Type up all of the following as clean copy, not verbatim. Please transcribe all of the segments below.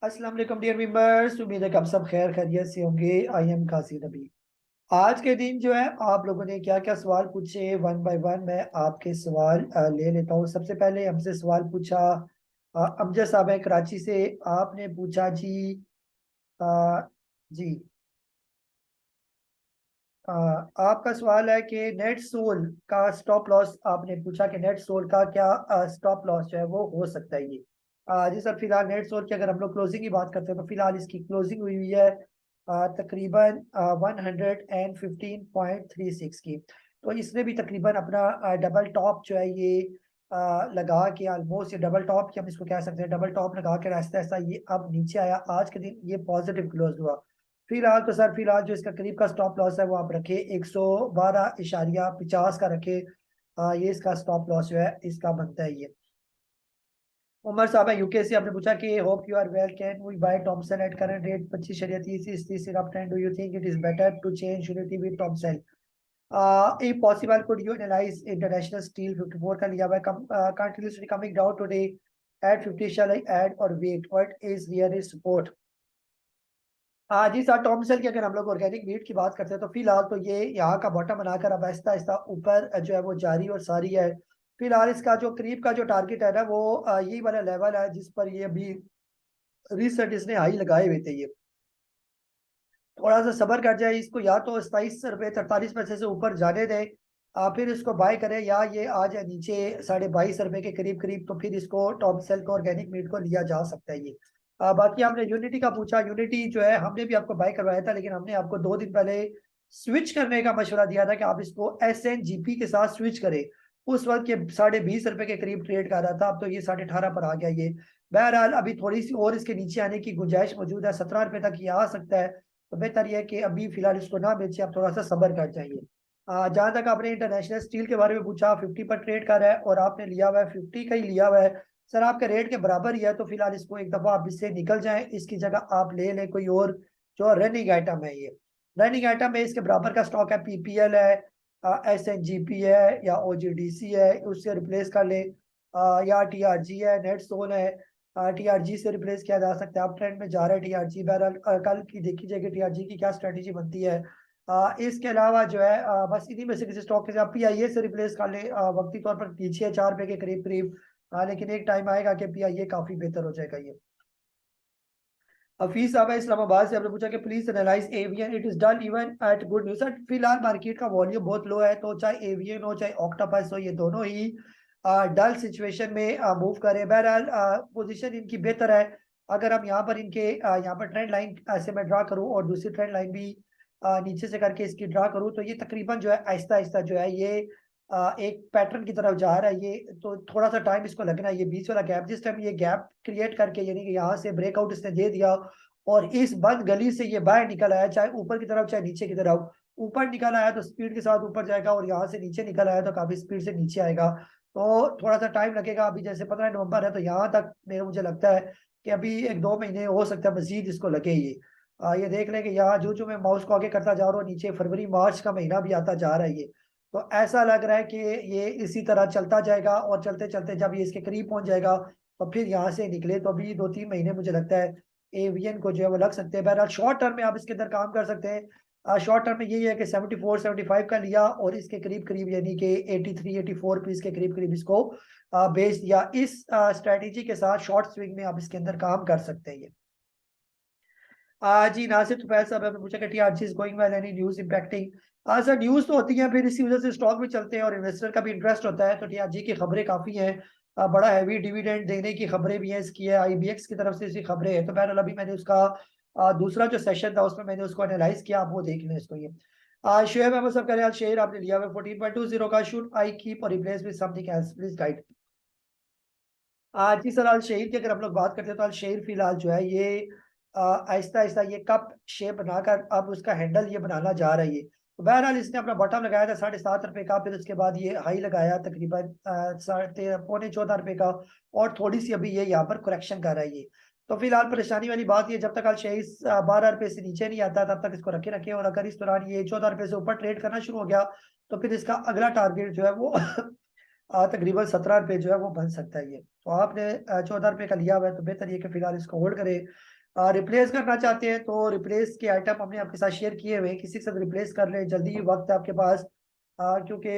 अस्सलाम वालेकुम dear members. उम्मीद है कि आप सब खैर खैरियत से होंगे। आई एम कासिर नबी। आज के दिन जो है आप लोगों ने क्या क्या सवाल पूछे, वन बाय वन मैं आपके सवाल ले लेता हूँ। सबसे पहले हमसे सवाल पूछा अमजद साहब है कराची से। आपने पूछा जी अ, जी अ, आपका सवाल है कि नेट सोल का स्टॉप लॉस। आपने पूछा कि नेट सोल का क्या स्टॉप लॉस जो है वो हो सकता है ये। जी सर, फिलहाल नेट सोल की अगर हम लोग क्लोजिंग की बात करते हैं तो फिलहाल इसकी क्लोजिंग हुई हुई है तकरीबन 115.36 की। तो इसने भी तकरीबन अपना डबल टॉप जो है ये लगा के ऑलमोस्ट, ये डबल टॉप की हम इसको कह सकते हैं, डबल टॉप लगा के आहिस्ता आहिस्ता ये अब नीचे आया। आज के दिन ये पॉजिटिव क्लोज हुआ। फिलहाल तो सर, फिलहाल जो इसका करीब का स्टॉप लॉस है वो आप रखे 112.50 का रखे। ये इसका स्टॉप लॉस जो है इसका बनता है ये। उमर साहब है यूके से। आपने पूछा कि hope you are well, can we buy Thomson at current rate 25.30 is this enough time? Do you think it is better to change unity with Thomson? If possible, could you analyze international steel 54 का लिया हुआ है continuously coming down today at 50? Shall I add or wait? What is nearest support? जी sir, टॉमसेल की अगर हम लोग ऑर्गेनिक मीट की बात करते हैं तो फिलहाल तो ये यहाँ का बॉटम बनाकर अब आहिस्ता आहिस्ता ऊपर जो है वो जारी और सारी है। फिलहाल इसका जो करीब का जो टारगेट है ना वो यही वाला लेवल है जिस पर ये अभी रिसेंट इसने हाई लगाए हुए थे। ये थोड़ा सा सबर कर जाए, इसको या तो 27 रुपये 43 पैसे से ऊपर जाने दें, फिर इसको बाय करें, या ये आ जाए नीचे 22.5 रुपये के करीब करीब, तो फिर इसको टॉप सेल को ऑर्गेनिक मीट को लिया जा सकता है ये। बाकी आपने यूनिटी का पूछा। यूनिटी जो है हमने भी आपको बाय करवाया था, लेकिन हमने आपको 2 दिन पहले स्विच करने का मशवरा दिया था कि आप इसको SNGP के साथ स्विच करें। उस वक्त ये 20.5 रुपये के करीब ट्रेड कर रहा था, अब तो ये 18.5 पर आ गया ये। बहरहाल अभी थोड़ी सी और इसके नीचे आने की गुंजाइश मौजूद है, 17 रुपये तक ये आ सकता है। तो बेहतर यह है कि अभी फिलहाल इसको ना बेचे, आप थोड़ा सा सब्र कर जाइए। जहां तक आपने इंटरनेशनल स्टील के बारे में पूछा, 50 पर ट्रेड कर रहा है और आपने लिया हुआ है 50 का ही लिया हुआ है। सर आपके रेट के बराबर ही है, तो फिलहाल इसको एक दफा आप इससे निकल जाएं, इसकी जगह आप ले लें कोई और जो रनिंग आइटम है। ये रनिंग आइटम है, इसके बराबर का स्टॉक है, PPL है, SNGP है या OGDC है, उससे रिप्लेस कर लें। या TRG है, नेट सोल है, TRG से रिप्लेस किया जा सकता है। अब ट्रेंड में जा रहा है TRG। बहरहाल कल की देखी जाएगी TRG की क्या स्ट्रेटेजी बनती है। इसके अलावा जो है बस इन्हीं में से किसी स्टॉक के साथ PIA से रिप्लेस कर ले। वक्ती तौर पर पीछे है 4 रुपए के करीब करीब, लेकिन एक टाइम आएगा कि PIA काफी बेहतर हो जाएगा ये। हफीज साहब है इस्लामाबाद से। आपने पूछा कि please analyse avian, it is done even at good news. Sir फिलहाल मार्केट का वॉल्यूम बहुत लो है, तो चाहे एवियन हो चाहे ऑक्टोपस हो, ये दोनों ही डल सिचुएशन में मूव करें। बहरहाल पोजीशन इनकी बेहतर है। अगर हम यहाँ पर इनके यहाँ पर ट्रेंड लाइन ऐसे मैं ड्रा करूँ और दूसरी ट्रेंड लाइन भी नीचे से करके इसकी ड्रा करूँ, तो ये तकरीबन जो है आहिस्ता आहिस्ता जो है ये एक पैटर्न की तरफ जा रहा है ये। तो थोड़ा सा टाइम इसको लगना है। ये बीच वाला गैप, जिस टाइम ये गैप क्रिएट करके यानी कि यहाँ से ब्रेकआउट इसने दे दिया और इस बंद गली से ये बाहर निकल आया, चाहे ऊपर की तरफ चाहे नीचे की तरफ, ऊपर निकल आया तो स्पीड के साथ ऊपर जाएगा और यहाँ से नीचे निकल आया तो काफी स्पीड से नीचे आएगा। तो थोड़ा सा टाइम लगेगा। अभी जैसे 15 नवंबर है, तो यहाँ तक मेरे मुझे लगता है कि अभी 1-2 महीने हो सकता है मजीद इसको लगे ये। ये देख लें कि यहाँ जो मैं माउस को आगे करता जा रहा हूँ, नीचे फरवरी मार्च का महीना भी आता जा रहा है ये। तो ऐसा लग रहा है कि ये इसी तरह चलता जाएगा और चलते चलते जब ये इसके करीब पहुंच जाएगा तो फिर यहाँ से निकले। तो अभी 2-3 महीने मुझे लगता है एवियन को जो है वो लग सकते हैं। बहरहाल शॉर्ट टर्म में आप इसके अंदर काम कर सकते हैं। शॉर्ट टर्म में यही है कि 74-75 का लिया और इसके करीब करीब यानी कि 83-84 पीस के करीब करीब इसको बेच दिया। इस स्ट्रेटेजी के साथ शॉर्ट स्विंग में आप इसके अंदर काम कर सकते हैं ये। जी नासिर तुफैल साहब ने पूछा कि TRG is going well, any news impacting. Sir news तो होती है, फिर इसी वजह से स्टॉक भी चलते हैं और इन्वेस्टर का भी इंटरेस्ट होता है। तो TRG की खबरें काफी हैं। बड़ा हैवी डिविडेंड देने की खबरें भी हैं, इसकी है IBX की तरफ से इसकी खबरें हैं। तो बहरहाल अभी मैंने उसका दूसरा जो सेशन था उसमें मैंने उसको एनालाइज किया, आप वो देख लें इसको ये। शेयर अहमद साहब कह रहे हैं शेयर आपने लिया हुआ 14.20 का, should I keep or replace with something else, please guide. जी सर, अल शेर की अगर हम लोग बात करते हैं तो अल शेर फिलहाल जो है ये आहिस्ता आहिस्ता ये कप शेप बनाकर अब उसका हैंडल ये बनाना जा रहा है ये। तो बहरहाल इसने अपना बॉटम लगाया था 7.5 रुपए का, फिर उसके बाद ये हाई लगाया तकरीबन 13.75 रुपए का, और थोड़ी सी अभी ये यहाँ पर करेक्शन कर रहा है ये। तो फिलहाल परेशानी वाली बात ये, जब तक अल शेर 12 रुपए से नीचे नहीं आता तब तक इसको रखे रखे, और अगर इस दौरान ये 14 रुपए से ऊपर ट्रेड करना शुरू हो गया तो फिर इसका अगला टारगेट जो है वो तकरीबन 17 रुपए जो है वो बन सकता है ये। तो आपने 14 रुपए का लिया हुआ है, तो बेहतर ये कि फिलहाल इसको होल्ड करें। रिप्लेस करना चाहते हैं तो रिप्लेस के आइटम हमने आपके साथ शेयर किए हुए हैं, किसी के साथ रिप्लेस कर ले, जल्दी वक्त है आपके पास। क्योंकि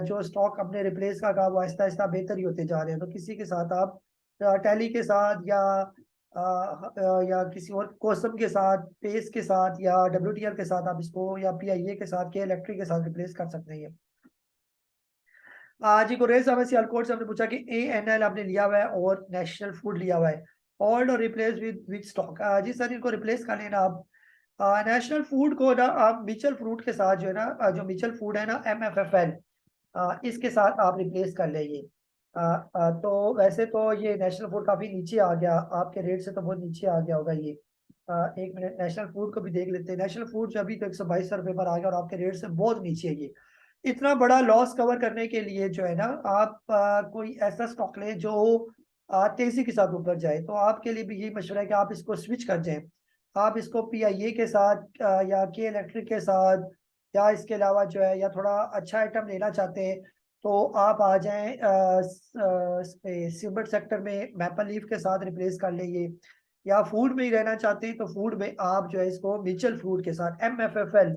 जो स्टॉक हमने रिप्लेस का कहा वो आहिस्ता आहिस्ता बेहतर ही होते जा रहे हैं, तो किसी के साथ आप टैली के साथ या किसी और कोसम के साथ, पेस के साथ या डब्ल्यूटीएल के साथ आप इसको, या पीआईए के साथ, के इलेक्ट्रिक के साथ रिप्लेस कर सकते हैं। जी गुरेज साहब सियालकोट से हमने पूछा कि एएनएल आपने लिया हुआ है और नेशनल फूड लिया हुआ है, होल्ड और रिप्लेस विद स्टॉक। जी सर, इनको रिप्लेस कर लेना आप। नेशनल फूड को ना आप मिचल फ्रूट के साथ जो है ना, जो मिचल फूड है ना, MFFL, इसके साथ आप रिप्लेस कर लेंगे। तो वैसे तो ये नेशनल फूड काफी नीचे आ गया आपके रेट से, तो बहुत नीचे आ गया होगा ये। एक मिनट, नेशनल फूड को भी देख लेते हैं। नेशनल फूड जो अभी तो 122 रुपये पर आ गया और आपके रेट से बहुत नीचे है ये। इतना बड़ा लॉस कवर करने के लिए जो है ना, आप कोई ऐसा स्टॉक लें जो तेजी के साथ ऊपर जाए। तो आपके लिए भी यही मशवरा है कि आप इसको स्विच कर जाएं। आप इसको पीआईए के साथ या के इलेक्ट्रिक के साथ, या इसके अलावा जो है, या थोड़ा अच्छा आइटम लेना चाहते हैं तो आप आ जाएं सिल्वर सेक्टर में मैपल लीफ के साथ रिप्लेस कर लेंगे। या फूड में ही रहना चाहते हैं तो फूड में आप जो है इसको मिचल फूड के साथ, MFFL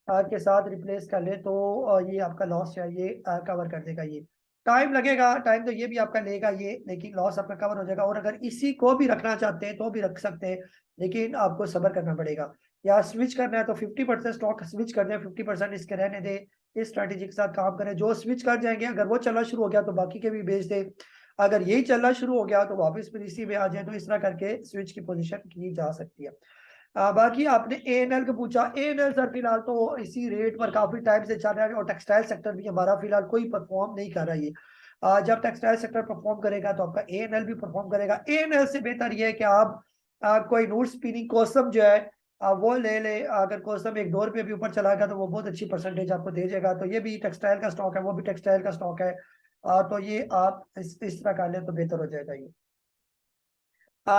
के साथ रिप्लेस कर ले, तो ये आपका लॉस जो है ये कवर कर देगा ये। टाइम लगेगा, टाइम तो ये भी आपका लेगा ये, लेकिन लॉस आपका कवर हो जाएगा। और अगर इसी को भी रखना चाहते हैं तो भी रख सकते हैं, लेकिन आपको सब्र करना पड़ेगा। या स्विच करना है तो 50% स्टॉक स्विच कर दें, 50% इसके रहने दें। इस स्ट्रैटेजी के साथ काम करें। जो स्विच कर जाएंगे, अगर वो चलना शुरू हो गया तो बाकी के भी बेच दें। अगर यही चलना शुरू हो गया तो वापस फिर इसी में आ जाए। तो इस तरह करके स्विच की पोजीशन की जा सकती है। बाकी आपने एएनएल को पूछा। एएनएल सर फिलहाल तो इसी रेट पर काफी टाइम से चल रहा है, और टेक्सटाइल सेक्टर भी हमारा फिलहाल कोई परफॉर्म नहीं कर रहा है ये। जब टेक्सटाइल सेक्टर परफॉर्म करेगा तो आपका एएनएल भी परफॉर्म करेगा। एएनएल से बेहतर ये है कि आप कोई नूर स्पिनिंग कोसम जो है वो ले ले। अगर कोसम 1-2 रुपये भी ऊपर चला गया तो वो बहुत अच्छी परसेंटेज आपको दे जाएगा। तो ये भी टेक्सटाइल का स्टॉक है, वो भी टेक्सटाइल का स्टॉक है। तो ये आप इस तरह कर ले तो बेहतर हो जाएगा ये।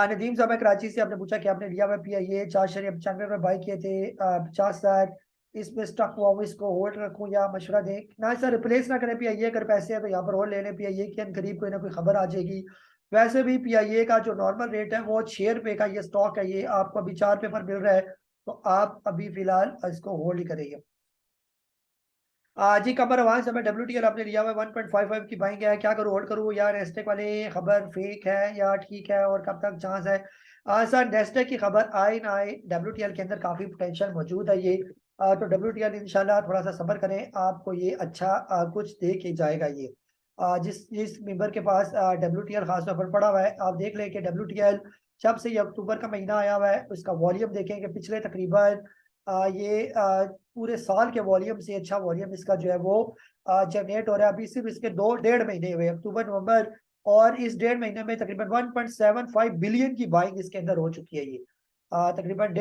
नदीम साहब है कराची से, आपने पूछा कि आपने लिया हुआ पीआईए 4.95 में बाई किए थे 50,000, इसमें स्टॉक हुआ हुआ, इसको होल्ड रखूं या मशवरा दें? ना सर, रिप्लेस ना करें पीआईए। अगर पैसे हैं तो यहाँ पर होल्ड ले लें। पीआईए के करीब कोई ना कोई खबर आ जाएगी। वैसे भी पीआईए का जो नॉर्मल रेट है वो 6 रुपये का ये स्टॉक है, ये आपको अभी 4 रुपये पर मिल रहा है। तो आप अभी फिलहाल इसको होल्ड ही करेंगे। जी कमर वहां से, मैं WTL आपने लिया हुआ है 1.55 की बाइंग है, क्या करूँ, होल्ड करूँ या नेस्टेक वाले खबर फेक है या ठीक है, और कब तक चांस है? सर, नेस्टेक की खबर आए ना आए, WTL के अंदर काफी पोटेंशियल मौजूद है ये। तो WTL इंशाल्लाह थोड़ा सा सब्र करें, आपको ये अच्छा कुछ दे के जाएगा ये। जिस जिस मेंबर के पास WTL खास तौर पर पड़ा हुआ है, आप देख लें कि WTL जब से ये अक्टूबर का महीना आया हुआ है उसका वॉल्यूम देखें कि पिछले तकरीबन ये पूरे साल के वॉल्यूम से अच्छा वॉल्यूम इसका जो है वो जनरेट हो रहा है। अभी सिर्फ इसके 2-1.5 महीने हुए, अक्टूबर नवंबर, और इस 1.5 महीने में तकरीबन 1.75 बिलियन की बाइंग इसके अंदर हो चुकी है ये। तकरीबन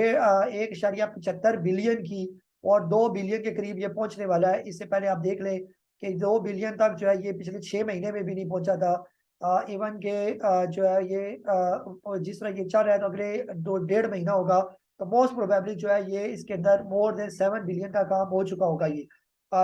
1.75 बिलियन की, और 2 बिलियन के करीब ये पहुंचने वाला है। इससे पहले आप देख लें कि 2 बिलियन तक जो है ये पिछले 6 महीने में भी नहीं पहुंचा था। इवन के जो है ये जिस तरह ये चल रहा है तो अगले 2-1.5 महीना होगा तो मोस्ट प्रोबेबली जो है ये इसके अंदर मोर देन 7 बिलियन का काम हो चुका होगा ये।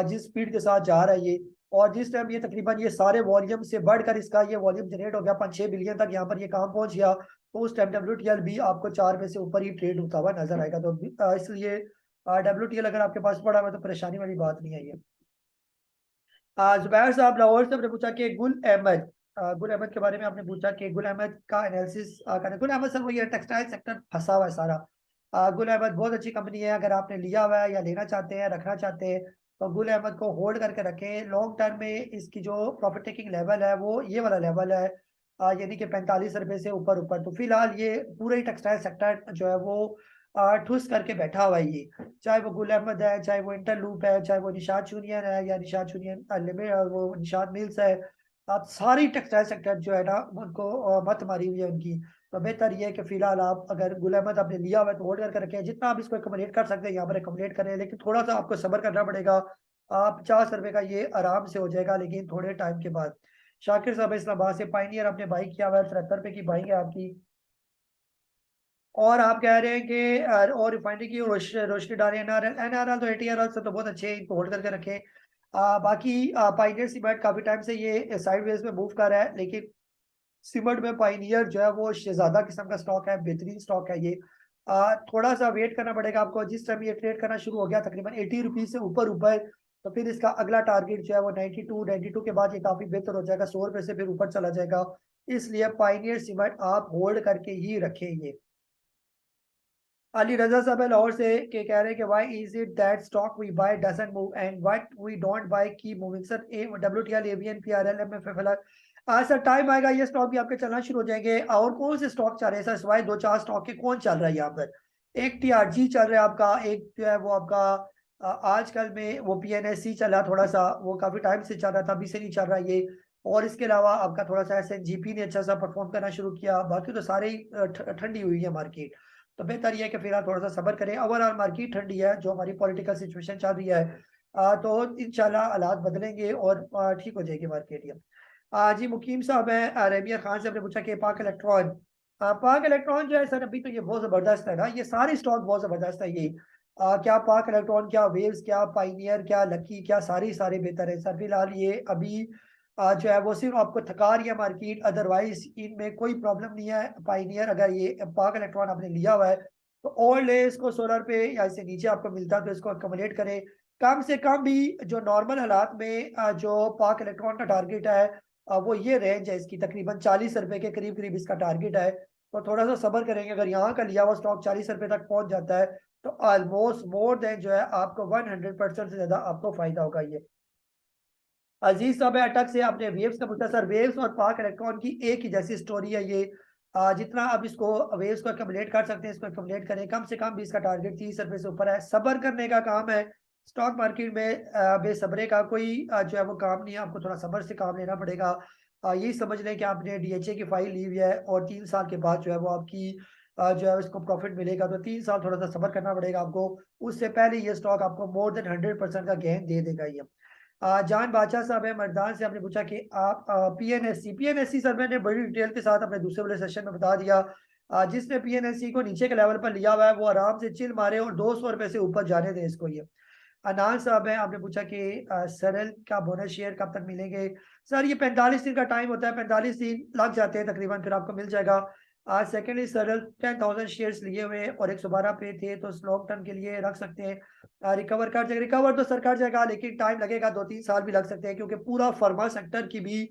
जिस स्पीड के साथ जा रहा है ये, और जिस टाइम ये तकरीबन ये सारे वॉल्यूम से बढ़कर इसका ये वॉल्यूम जनरेट हो गया 5-6 बिलियन तक, यहाँ पर ये काम पहुंच गया, तो उस टाइम WTL भी आपको 4 में से ऊपर ही ट्रेड होता हुआ नजर आएगा। तो इसलिए WTL अगर आपके पास पड़ा हुआ तो परेशानी वाली बात नहीं है ये। जुबैर साहब लाहौर से आपने पूछा कि गुल अहमद, गुल अहमद के बारे में आपने पूछा कि गुल अहमद का एनालिसिस करें। गुल अहमद सर वो ये टेक्सटाइल सेक्टर फंसा हुआ है सारा। गुल अहमद बहुत अच्छी कंपनी है, अगर आपने लिया हुआ है या लेना चाहते हैं, रखना चाहते हैं, तो गुल अहमद को होल्ड करके रखें। लॉन्ग टर्म में इसकी जो प्रॉफिट टेकिंग लेवल है वो ये वाला लेवल है, यानी कि 45 रुपये से ऊपर ऊपर। तो फिलहाल ये पूरे ही टेक्सटाइल सेक्टर जो है वो ठुस करके बैठा हुआ है ये। चाहे वो गुल अहमद है, चाहे वो इंटरलूप है, चाहे वो निशात यूनियन है या निशात यूनियन लिमिटेड, वो निशात मिल्स है। आप सारी टेक्सटाइल सेक्टर जो है ना उनको मत मारी हुई है उनकी। तो बेहतर ये है कि फिलहाल आप अगर गुल अहमद आपने लिया हुआ है तो होल्ड करके रखें। जितना आप इसको एकमोडेट कर सकते हैं यहाँ पर एकमोडेट करें, लेकिन थोड़ा सा आपको सब्र करना पड़ेगा। आप 50 रुपये का ये आराम से हो जाएगा, लेकिन थोड़े टाइम के बाद। शाकिर साहब इस्लामाबाद से, पाइनियर आपने बाई किया हुआ है, 73 रुपये की बाई है आपकी। और आप कह रहे हैं कि और रिफाइनरी की रोशनी डालें। NRL तो ATRL से तो बहुत अच्छे हैं, इनको होल्ड करके रखें। बाकी पाइनियर सीमेंट काफी टाइम से ये साइडवेज में मूव कर रहा है, लेकिन सीमेंट में पाइनियर जो है वो शहजादा किस्म का स्टॉक है, बेहतरीन स्टॉक है ये। थोड़ा सा वेट करना पड़ेगा आपको। जिस टाइम ये ट्रेड करना शुरू हो गया तकरीबन 80 रुपीज से ऊपर ऊपर, तो फिर इसका अगला टारगेट जो है वो 92 के बाद ये काफी बेहतर हो जाएगा, 100 रुपए से फिर ऊपर चला जाएगा। इसलिए पाइनियर सीमेंट आप होल्ड करके ही रखेंगे। अली रजा साहब है लाहौर से के कह रहे हैं कि why is it that stock we buy doesn't move and what we don't buy keep moving. Sir WTL AVN PRL MFFL आज सर टाइम आएगा ये स्टॉक भी आपके चलना शुरू हो जाएंगे। और कौन से स्टॉक चल रहे हैं सर सिवाय दो चार स्टॉक के, कौन चल रहा है यहाँ पर? एक TRG चल रहा है आपका, एक जो है वो आपका आजकल में वो PNSC चला थोड़ा सा, वो काफी टाइम से चल रहा था, अभी से नहीं चल रहा ये। और इसके अलावा आपका थोड़ा सा SNGP ने अच्छा सा परफॉर्म करना शुरू किया, बाकी तो सारे ही ठंडी हुई है मार्केट। तो बेहतर यह है कि फिलहाल थोड़ा सा सब्र करें। ओवरऑल मार्केट ठंडी है, जो हमारी पॉलिटिकल सिचुएशन चल रही है, तो इंशाल्लाह हालात बदलेंगे और ठीक हो जाएगी मार्केट। ये जी मुकीम साहब है अरेबिया खान से, हमने पूछा कि पाक इलेक्ट्रॉन, पाक इलेक्ट्रॉन जो है सर अभी तो ये बहुत जबरदस्त है ना, ये सारे स्टॉक बहुत जबरदस्त है ये। क्या पाक इलेक्ट्रॉन, क्या वेव्स, क्या पाइनियर, क्या लकी, क्या सारी सारे बेहतर है सर। फिलहाल ये अभी जो है वो सिर्फ आपको थका रही है मार्केट, अदरवाइज इनमें कोई प्रॉब्लम नहीं है। पाइनियर अगर ये पाक इलेक्ट्रॉन आपने लिया हुआ है तो और ले इसको सोलर पे या इससे नीचे आपको मिलता है तो इसको अकोमोडेट करें। कम से कम भी जो नॉर्मल हालात में जो पाक इलेक्ट्रॉन का टारगेट है वो ये रेंज है इसकी, तकरीबन 40 रुपए के करीब करीब इसका टारगेट है। तो थोड़ा सा सब्र करेंगे, अगर यहाँ का लिया हुआ स्टॉक 40 रुपए तक पहुंच जाता है तो ऑलमोस्ट मोर देन जो है आपको 100% से ज्यादा आपको फायदा होगा ये। अजीज साहब अटक से आपने वेव्स का पूछा, सर वेव्स और पाक इलेक्ट्रॉन की एक ही जैसी स्टोरी है ये। जितना आप इसको वेव्स को कम्पलीट कर सकते हैं इसको कम्पलीट करें, कम से कम भी इसका टारगेट 30 रुपए से ऊपर है। सब्र करने का काम है स्टॉक मार्केट में, बेसब्रे का कोई जो है वो काम नहीं है, आपको थोड़ा सब्र से काम लेना पड़ेगा। यही समझ लें कि आपने DHA की फाइल ली हुई है और 3 साल के बाद जो है वो आपकी जो है उसको प्रॉफिट मिलेगा, तो 3 साल थोड़ा सा सब्र करना पड़ेगा आपको। उससे पहले ये स्टॉक आपको मोर देन 100% का गेन दे देगा ये। जान बादशाह साहब है मर्दान से, आपने पूछा कि आप PNSC सर मैंने बड़ी डिटेल के साथ अपने दूसरे वाले सेशन में बता दिया। जिसने PNSC को नीचे के लेवल पर लिया हुआ है वो आराम से चिल मारे और 200 रुपए से ऊपर जाने दें इसको ये। अनाज साहब है, आपने पूछा कि सरल का बोनस शेयर कब तक मिलेंगे। सर ये 45 दिन का टाइम होता है, 45 दिन लग जाते हैं तकरीबन, फिर आपको मिल जाएगा। सेकेंडली सरल 10,000 शेयर्स लिए हुए और 112 पे थे, तो लॉन्ग टर्म के लिए रख सकते हैं। रिकवर कर जाएगा, रिकवर तो सर कर जाएगा लेकिन टाइम लगेगा, 2-3 साल भी लग सकते हैं क्योंकि पूरा फार्मा सेक्टर की भी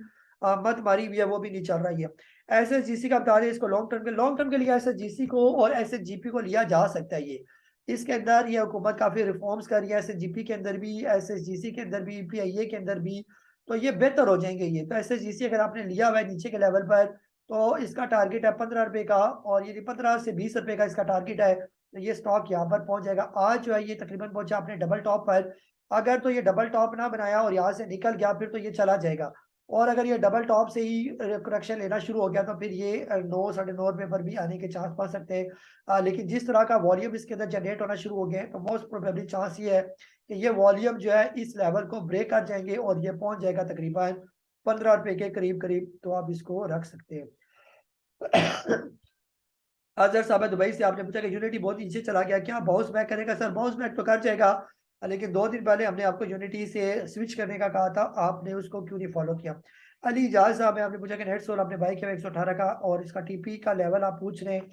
मत मारी हुई है, वो भी नहीं चल रही है। SSGC का बता दें इसको लॉन्ग टर्म के लिए SSGC को और SSGP को लिया जा सकता है ये। इसके अंदर ये हुकूमत काफी रिफॉर्म्स कर रही है, SSGP के अंदर भी, SSGC के अंदर भी, PIA के अंदर भी, तो ये बेहतर हो जाएंगे ये। तो SSGC अगर आपने लिया हुआ है नीचे के लेवल पर तो इसका टारगेट है 15 रुपए का, और ये 15 से 20 रुपए का इसका टारगेट है, तो ये स्टॉक यहाँ पर पहुंच जाएगा। आज जो है ये तकरीबन पहुंचा आपने डबल टॉप पर। अगर तो ये डबल टॉप ना बनाया और यहाँ से निकल गया फिर तो ये चला जाएगा, और अगर ये डबल टॉप से ही करेक्शन लेना शुरू हो गया तो फिर ये 9-9.5 रुपए पर भी आने के चांस पा सकते हैं। लेकिन जिस तरह का वॉल्यूम इसके अंदर जनरेट होना शुरू हो गया है तो मोस्ट प्रोबेबली चांस ये है कि ये वॉल्यूम जो है इस लेवल को ब्रेक कर जाएंगे और ये पहुंच जाएगा तकरीबन 15 रुपए के करीब करीब, तो आप इसको रख सकते हैं। अजहर साहब दुबई से, आपने पूछा कि यूनिटी बहुत नीचे चला गया, क्या बाउंस बैक करेगा। सर बाउंस बैक तो कर जाएगा, लेकिन 2 दिन पहले हमने आपको यूनिटी से स्विच करने का कहा था, आपने उसको क्यों नहीं फॉलो किया। अली जाज साहब ने आपने पूछा कि नेट सोल आपने बाई किया 118 का और इसका TP का लेवल आप पूछ रहे हैं।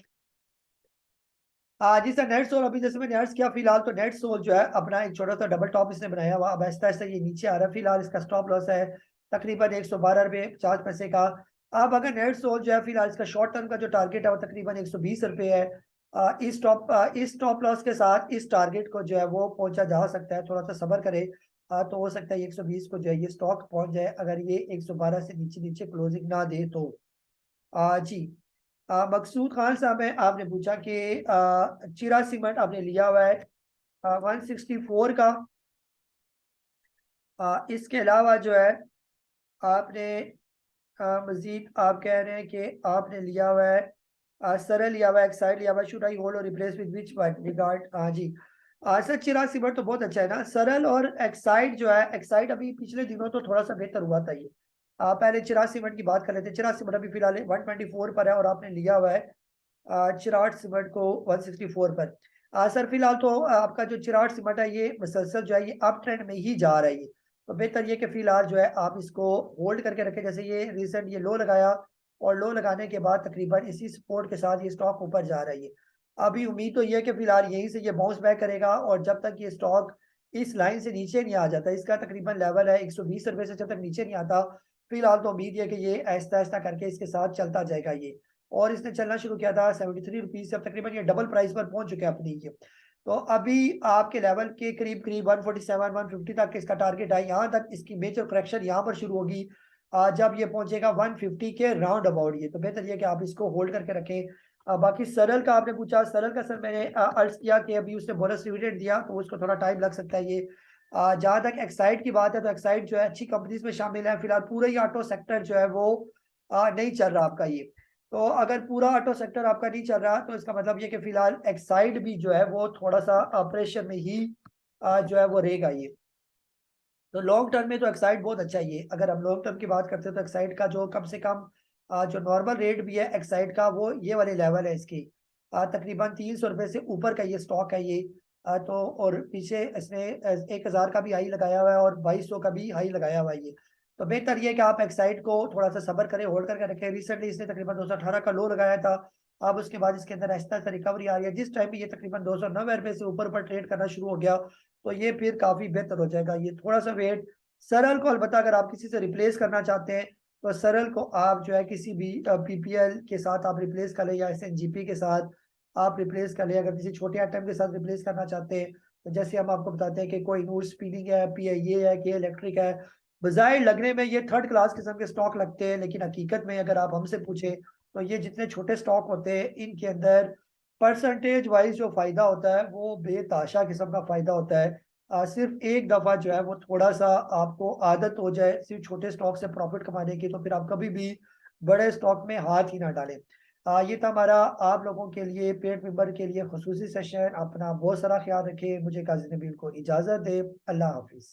जी सर नेट सोल अभी जैसे मैंने अर्ज किया, फिलहाल तो नेट सोल जो है अपना एक छोटा सा डबल टॉप इसने बनाया हुआ, अब आहिस्ता आहिस्ता ये नीचे आ रहा है। फिलहाल इसका स्टॉप लॉस है तकरीबन 112 रुपये 50 पैसे का। अब अगर नेट सोल जो है फिलहाल इसका शॉर्ट टर्म का जो टारगेट है वो तकरीबन 120 रुपये है। इस टॉप लॉस के साथ इस टारगेट को जो है वो पहुंचा जा सकता है, थोड़ा सा सब्र करे तो हो सकता है 120 को जो है ये स्टॉक पहुंच जाए, अगर ये 112 से नीचे नीचे क्लोजिंग ना दे तो। जी मकसूद खान साहब है, आपने पूछा कि चिरा सीमेंट आपने लिया हुआ है 164 का। इसके अलावा जो है आपने मजीद आप कह रहे हैं कि आपने लिया हुआ है सरल लिया हुआ है, एक्साइड लिया हुआ है, शुड आई होल्ड और रिप्लेस विद विच रिगार्ड। हाँ जी सर चिरा सीमेंट तो बहुत अच्छा है ना। सरल और एक्साइड जो है, एक्साइड अभी पिछले दिनों तो थोड़ा सा बेहतर हुआ था ये। पहले चिरा सीमेंट की बात कर लेते हैं। चिरा सीमेंट अभी फिलहाल 124 पर है और आपने लिया हुआ है चिराट सीमेंट को 164 पर। सर फिलहाल तो आपका जो चिराट सीमेंट है ये मुसलसल जो है ये अप ट्रेंड में ही जा रहा है ये, तो बेहतर ये कि फिलहाल जो है आप इसको होल्ड करके रखें। जैसे ये रिसेंट ये लो लगाया और लो लगाने के बाद तकरीबन इसी सपोर्ट के साथ ये स्टॉक ऊपर जा रहा है ये, अभी उम्मीद तो ये है कि फिलहाल यहीं से ये बाउंस बैक करेगा, और जब तक ये स्टॉक इस लाइन से नीचे नहीं आ जाता, इसका तकरीबन लेवल है 120 रुपए से, जब तक नीचे नहीं आता फिलहाल तो उम्मीद है कि ये ऐसा ऐसा करके इसके साथ चलता जाएगा ये। और इसने चलना शुरू किया था 73 रुपीज से, अब तकरीबन ये डबल प्राइस पर पहुंच चुके हैं अपनी ये। तो अभी आपके लेवल के करीब करीब 147 150 तक इसका टारगेट है, यहाँ तक इसकी मेजर करेक्शन यहाँ पर शुरू होगी जब ये पहुंचेगा 150 के राउंड अबाउट ये। तो बेहतर ये कि आप इसको होल्ड करके रखें। बाकी सरल का आपने पूछा, सरल का सर मैंने अर्ज किया कि अभी उसने बोनस डिविडेंड दिया तो उसको थोड़ा टाइम लग सकता है ये। जहां तक एक्साइड की बात है तो एक्साइड जो है अच्छी कंपनीज में शामिल है, फिलहाल पूरा ही ऑटो सेक्टर जो है वो नहीं चल रहा आपका ये। तो अगर पूरा ऑटो सेक्टर आपका नहीं चल रहा तो इसका मतलब ये कि फिलहाल एक्साइड भी जो है वो थोड़ा सा प्रेशर में ही जो है वो रहेगा ये। तो लॉन्ग टर्म में तो एक्साइड बहुत अच्छा ही है। अगर हम लॉन्ग टर्म की बात करते हैं तो एक्साइड का जो कम से कम जो नॉर्मल रेट भी है एक्साइड का, वो ये वाले लेवल है इसकी, तकरीबन 300 रुपये से ऊपर का ये स्टॉक है ये। तो और पीछे इसने 1000 का भी हाई लगाया हुआ है और 2200 का भी हाई लगाया हुआ है ये। तो बेहतर ये है कि आप एक्साइड को थोड़ा सा सब्र करें, होल्ड करके रखें। रिसेंटली इसने तकरीबन 218 का लो लगाया था, अब उसके बाद इसके अंदर आहिस्ता आहिस्ता रिकवरी आ रही है। जिस टाइम पे ये तकरीबन 290 रुपये से ऊपर ऊपर ट्रेड करना शुरू हो गया तो ये फिर काफी बेहतर हो जाएगा ये। थोड़ा सा वेट सरल को अलबत्ता अगर आप किसी से रिप्लेस करना चाहते हैं तो सरल को आप जो है किसी भी पीपीएल के साथ आप रिप्लेस कर लें या एसएनजीपी के साथ आप रिप्लेस कर लें। अगर किसी छोटे आइटम के साथ रिप्लेस करना चाहते हैं तो जैसे हम आपको बताते हैं कि कोई नूर स्पिनिंग है, पीआईए है, के इलेक्ट्रिक है, बाहर लगने में ये थर्ड क्लास किस्म के स्टॉक लगते हैं, लेकिन हकीकत में अगर आप हमसे पूछें तो ये जितने छोटे स्टॉक होते हैं इनके अंदर परसेंटेज वाइज जो फायदा होता है वो बेताशा किस्म का फायदा होता है। सिर्फ एक दफा जो है वो थोड़ा सा आपको आदत हो जाए सिर्फ छोटे स्टॉक से प्रॉफिट कमाने की, तो फिर आप कभी भी बड़े स्टॉक में हाथ ही ना डालें। ये था हमारा आप लोगों के लिए पेड मेंबर के लिए खुसूसी सेशन। अपना बहुत सारा ख्याल रखें, मुझे काजी नबील को इजाजत दे। अल्लाह हाफिज।